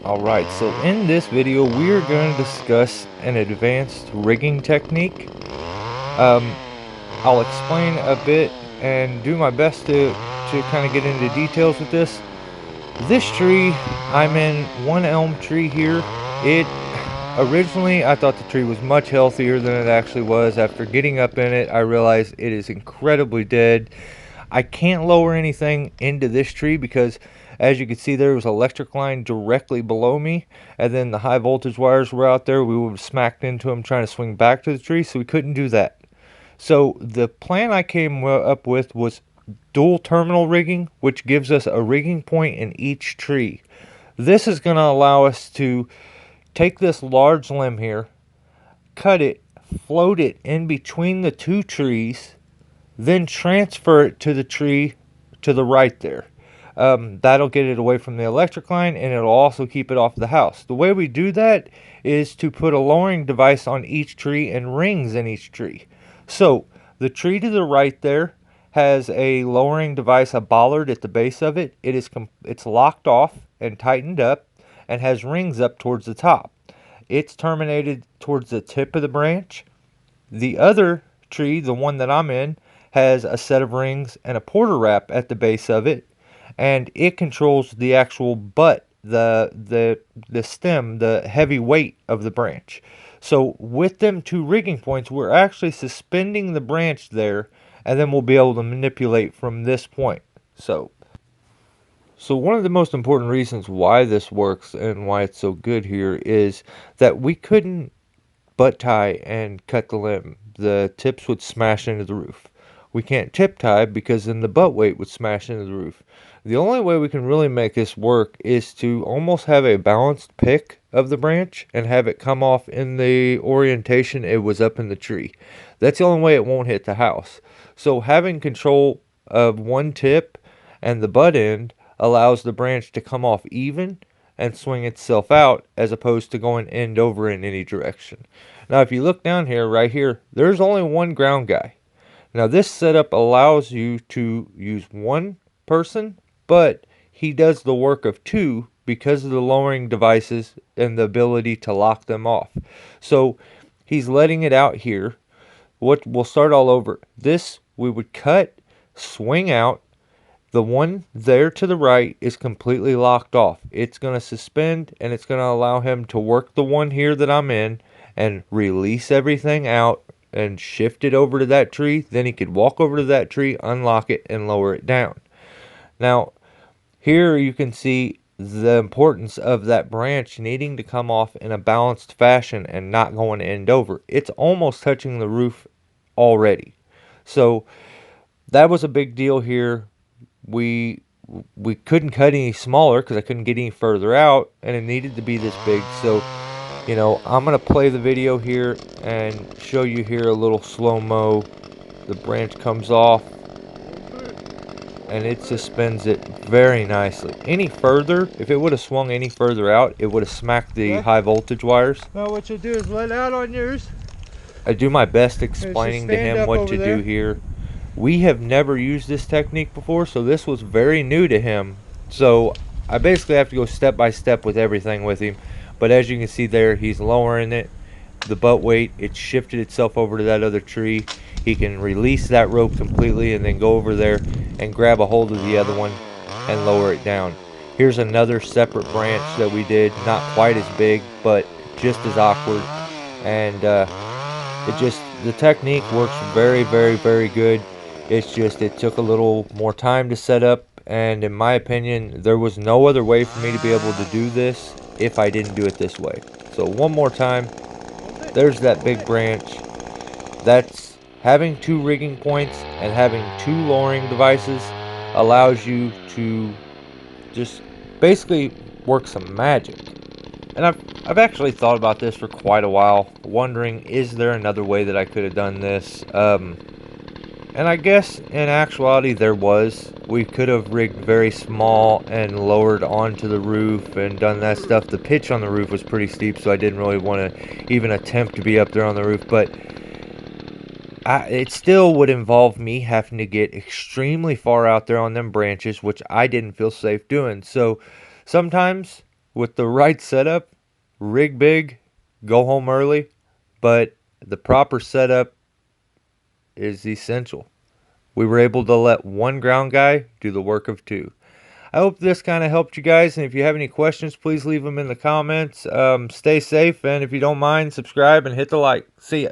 Alright, so in this video we are going to discuss an advanced rigging technique. I'll explain a bit and do my best to kind of get into details with this. This tree, I'm in one elm tree here. Originally I thought the tree was much healthier than it actually was. After getting up in it, I realized it is incredibly dead. I can't lower anything into this tree because, as you can see, there was an electric line directly below me, and then the high voltage wires were out there. We would have smacked into them trying to swing back to the tree, so we couldn't do that. So the plan I came up with was dual terminal rigging, which gives us a rigging point in each tree. This is going to allow us to take this large limb here, cut it, float it in between the two trees, then transfer it to the tree to the right there. That'll get it away from the electric line, and it'll also keep it off the house. The way we do that is to put a lowering device on each tree and rings in each tree. So the tree to the right there has a lowering device, a bollard at the base of it. It's locked off and tightened up and has rings up towards the top. It's terminated towards the tip of the branch. The other tree, the one that I'm in, has a set of rings and a porter wrap at the base of it, and it controls the actual butt, the stem, the heavy weight of the branch. So with them two rigging points, we're actually suspending the branch there, and then we'll be able to manipulate from this point. So one of the most important reasons why this works and why it's so good here is that we couldn't butt tie and cut the limb. The tips would smash into the roof. We can't tip tie because then the butt weight would smash into the roof. The only way we can really make this work is to almost have a balanced pick of the branch and have it come off in the orientation it was up in the tree. That's the only way it won't hit the house. So having control of one tip and the butt end allows the branch to come off even and swing itself out as opposed to going end over in any direction. Now if you look down here, right here, there's only one ground guy. Now this setup allows you to use one person, but he does the work of two because of the lowering devices and the ability to lock them off. So he's letting it out here. We'll start all over. This we would cut, swing out. The one there to the right is completely locked off. It's going to suspend, and it's going to allow him to work the one here that I'm in and release everything out and shift it over to that tree. Then he could walk over to that tree, unlock it, and lower it down. Now, here you can see the importance of that branch needing to come off in a balanced fashion and not going end over. It's almost touching the roof already. So that was a big deal here. We couldn't cut any smaller because I couldn't get any further out, and it needed to be this big. So, you know, I'm going to play the video here and show you here a little slow-mo. The branch comes off, and it suspends it very nicely. Any further, if it would have swung any further out, it would have smacked the high voltage wires. Now what you'll do is let out on yours. I do my best explaining to him what to do here. We have never used this technique before, so this was very new to him. So I basically have to go step by step with everything with him. But as you can see there, he's lowering it. The butt weight, it shifted itself over to that other tree. He can release that rope completely and then go over there and grab a hold of the other one and lower it down. Here's another separate branch that we did, not quite as big, but just as awkward. And the technique works very, very, very good. It's just it took a little more time to set up, and in my opinion, there was no other way for me to be able to do this if I didn't do it this way. So one more time, there's that big branch. That's having two rigging points and having two lowering devices allows you to just basically work some magic. And I've actually thought about this for quite a while, wondering, is there another way that I could have done this? And I guess in actuality there was. We could have rigged very small and lowered onto the roof and done that stuff. The pitch on the roof was pretty steep, so I didn't really want to even attempt to be up there on the roof. But it still would involve me having to get extremely far out there on them branches, which I didn't feel safe doing. So sometimes With the right setup, rig big, go home early, but the proper setup is essential. We were able to let one ground guy do the work of two. I hope this kind of helped you guys, and if you have any questions, please leave them in the comments. Stay safe, and if you don't mind, subscribe and hit the like. See ya.